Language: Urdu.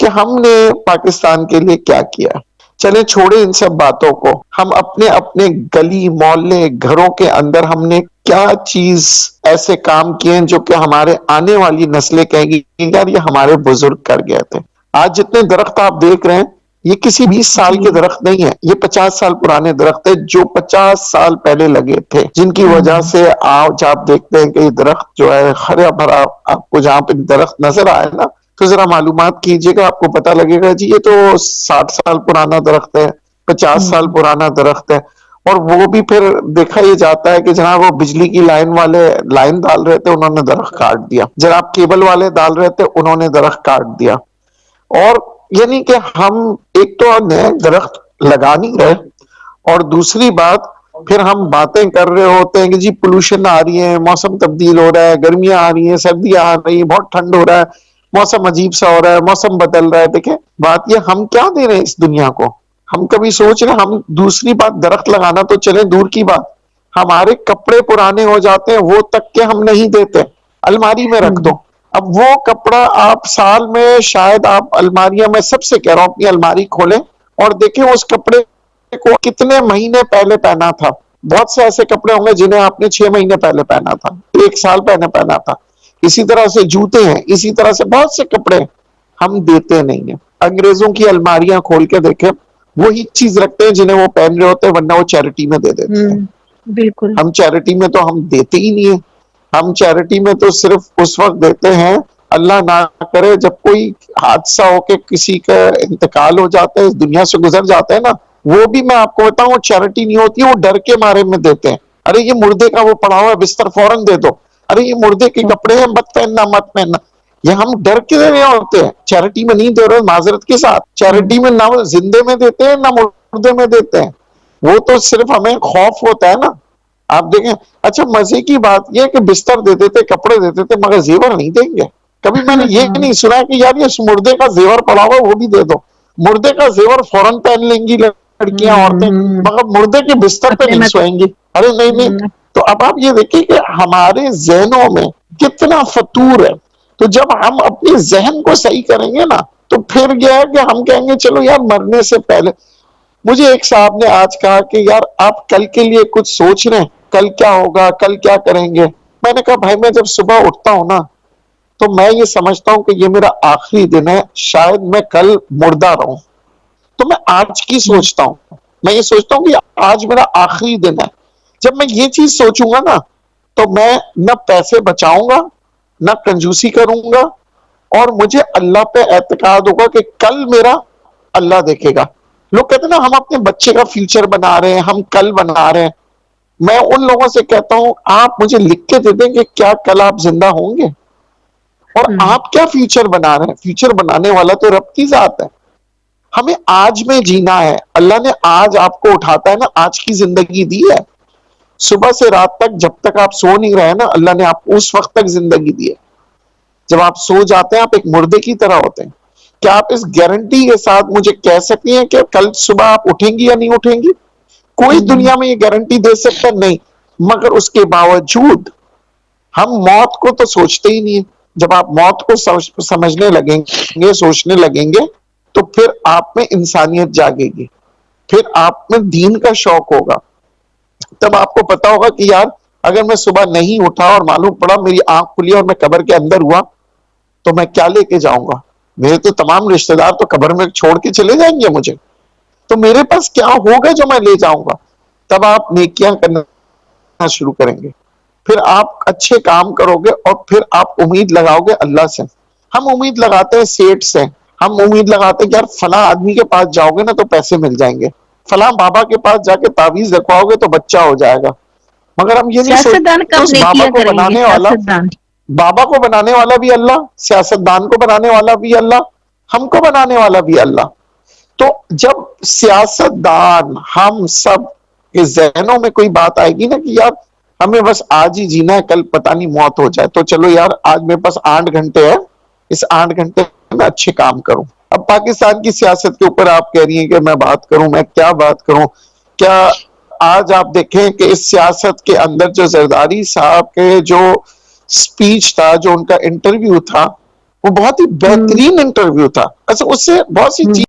کہ ہم نے پاکستان کے لیے کیا کیا. چلے چھوڑے ان سب باتوں کو, ہم اپنے اپنے گلی محلے گھروں کے اندر ہم نے کیا چیز ایسے کام کیے ہیں جو کہ ہمارے آنے والی نسلیں کہیں گی یار یہ ہمارے بزرگ کر گئے تھے. آج جتنے درخت آپ دیکھ رہے ہیں یہ کسی 20 سال جی کے درخت نہیں ہے, یہ 50 سال پرانے درخت ہے جو 50 سال پہلے لگے تھے, جن کی وجہ سے آج آپ دیکھتے ہیں کہ یہ درخت جو ہے ہرا بھرا, آپ کو جہاں پہ درخت نظر آئے نا تو ذرا معلومات کیجئے گا, آپ کو پتا لگے گا جی یہ تو 60 سال پرانا درخت ہے, 50 سال پرانا درخت ہے. اور وہ بھی پھر دیکھا یہ جاتا ہے کہ جناب وہ بجلی کی لائن والے لائن ڈال رہے تھے, انہوں نے درخت کاٹ دیا, جناب کیبل والے ڈال رہے تھے انہوں نے درخت کاٹ دیا. اور یعنی کہ ہم ایک تو نئے درخت لگا نہیں رہے, اور دوسری بات پھر ہم باتیں کر رہے ہوتے ہیں کہ جی پولوشن آ رہی ہے, موسم تبدیل ہو رہا ہے, گرمیاں آ رہی ہیں, سردیاں آ رہی ہیں, بہت ٹھنڈ ہو رہا ہے, موسم عجیب سا ہو رہا ہے, موسم بدل رہا ہے. دیکھیں بات یہ ہم کیا دے رہے ہیں اس دنیا کو, ہم کبھی سوچ رہے ہم دوسری بات درخت لگانا تو چلے دور کی بات, ہمارے کپڑے پرانے ہو جاتے ہیں وہ تک کے ہم نہیں دیتے, الماری میں رکھ دو. اب وہ کپڑا آپ سال میں شاید آپ الماریاں میں سب سے کہہ رہا ہوں اپنی الماری کھولیں اور دیکھیں اس کپڑے کو کتنے مہینے پہلے پہنا تھا. بہت سے ایسے کپڑے ہوں گے جنہیں آپ نے 6 مہینے پہلے پہنا تھا, 1 سال پہلے پہنا تھا. اسی طرح سے جوتے ہیں, اسی طرح سے بہت سے کپڑے ہم دیتے نہیں ہیں. انگریزوں کی الماریاں کھول کے دیکھیں وہی چیز رکھتے ہیں جنہیں وہ پہن رہے ہوتے ہیں, ورنہ وہ چیریٹی میں دے دیتے ہیں. بالکل ہم چیریٹی میں تو ہم دیتے ہی نہیں ہیں, ہم چیریٹی میں تو صرف اس وقت دیتے ہیں اللہ نہ کرے جب کوئی حادثہ ہو کے کسی کا انتقال ہو جاتا ہے, اس دنیا سے گزر جاتا ہے نا, وہ بھی میں آپ کو بتاؤں وہ چیریٹی نہیں ہوتی, وہ ڈر کے مارے میں دیتے ہیں. ارے یہ مردے کا وہ پڑا ہوا ہے بستر فوراً دے دو, ارے یہ مردے کے کپڑے ہیں مت پہننا مت پہننا. یہ ہم ڈر کے دے رہے ہوتے ہیں, چیریٹی میں نہیں دے رہے معذرت کے ساتھ. چیریٹی میں نہ وہ زندے میں دیتے ہیں نہ مردے میں دیتے ہیں, وہ تو صرف ہمیں خوف ہوتا ہے نا. آپ دیکھیں اچھا مزے کی بات یہ کہ بستر دے دیتے, کپڑے دے دیتے, مگر زیور نہیں دیں گے. کبھی میں نے یہ نہیں سنا کہ یار یہ مردے کا زیور پڑا ہوا وہ بھی دے دو. مردے کا زیور فوراً پہن لیں گی لڑکیاں عورتیں, مگر مردے کے بستر پہ اپنے نہیں میں سوئیں گی. ارے نہیں نہیں. تو اب آپ یہ دیکھیں کہ ہمارے ذہنوں میں کتنا فطور ہے. تو جب ہم اپنے ذہن کو صحیح کریں گے نا تو پھر یہ ہے کہ ہم کہیں گے چلو یار مرنے سے پہلے. مجھے ایک صاحب نے آج کہا کہ یار آپ کل کے لیے کچھ سوچ رہے ہیں, کل کیا ہوگا, کل کیا کریں گے. میں نے کہا بھائی میں جب صبح اٹھتا ہوں نا تو میں یہ سمجھتا ہوں کہ یہ میرا آخری دن ہے, شاید میں کل مردہ رہوں. تو میں آج کی سوچتا ہوں, میں یہ سوچتا ہوں کہ آج میرا آخری دن ہے. جب میں یہ چیز سوچوں گا نا تو میں نہ پیسے بچاؤں گا نہ کنجوسی کروں گا, اور مجھے اللہ پہ اعتقاد ہوگا کہ کل میرا اللہ دیکھے گا. لوگ کہتے ہیں نا ہم اپنے بچے کا فیوچر بنا رہے ہیں, ہم کل بنا رہے ہیں. میں ان لوگوں سے کہتا ہوں آپ مجھے لکھ کے دے دیں کہ کیا کل آپ زندہ ہوں گے, اور آپ کیا فیوچر بنا رہے ہیں. فیوچر بنانے والا تو رب کی ذات ہے. ہمیں آج میں جینا ہے. اللہ نے آج آپ کو اٹھاتا ہے نا, آج کی زندگی دی ہے. صبح سے رات تک جب تک آپ سو نہیں رہے نا اللہ نے آپ کو اس وقت تک زندگی دی ہے. جب آپ سو جاتے ہیں آپ ایک مردے کی طرح ہوتے ہیں. کیا آپ اس گارنٹی کے ساتھ مجھے کہہ سکتی ہیں کہ کل صبح آپ اٹھیں گی یا نہیں اٹھیں گی؟ کوئی دنیا میں یہ گارنٹی دے سکتا نہیں. مگر اس کے باوجود ہم موت کو تو سوچتے ہی نہیں ہیں. جب آپ موت کو سمجھنے لگیں گے, سوچنے لگیں گے, تو پھر آپ میں انسانیت جاگے گی, پھر آپ میں دین کا شوق ہوگا. تب آپ کو پتا ہوگا کہ یار اگر میں صبح نہیں اٹھا اور معلوم پڑا میری آنکھ کھلی اور میں قبر کے اندر ہوا تو میں کیا لے کے جاؤں گا. میرے تو تمام رشتہ دار تو قبر میں چھوڑ کے چلے جائیں گے مجھے, تو میرے پاس کیا ہوگا جو میں لے جاؤں گا. تب آپ نیکیاں کرنا شروع کریں گے, پھر آپ اچھے کام کرو گے, اور پھر آپ امید لگاؤ گے اللہ سے. ہم امید لگاتے ہیں سیٹ سے, ہم امید لگاتے ہیں کہ یار فلاں آدمی کے پاس جاؤ گے نا تو پیسے مل جائیں گے, فلاں بابا کے پاس جا کے تعویذ رکھواؤ گے تو بچہ ہو جائے گا. مگر ہم یہ نہیں سیاستدان سوچتے کب اس بابا نیکیاں کو کریں گے, بنانے والا, سیاستدان بابا کو بنانے والا بھی اللہ, سیاستدان کو بنانے والا بھی اللہ, ہم کو بنانے والا بھی اللہ. تو جب سیاستدان ہم سب کے ذہنوں میں کوئی بات آئے گی نا کہ یار ہمیں بس آج ہی جینا ہے, کل پتہ نہیں موت ہو جائے, تو چلو یار آج میرے پاس 8 گھنٹے ہے, اس 8 گھنٹے میں اچھے کام کروں. اب پاکستان کی سیاست کے اوپر آپ کہہ رہی ہیں کہ میں بات کروں, میں کیا بات کروں. کیا آج آپ دیکھیں کہ اس سیاست کے اندر جو زرداری صاحب کے جو سپیچ تھا, جو ان کا انٹرویو تھا, وہ بہت ہی بہترین انٹرویو تھا. اچھا اس سے بہت سی چیز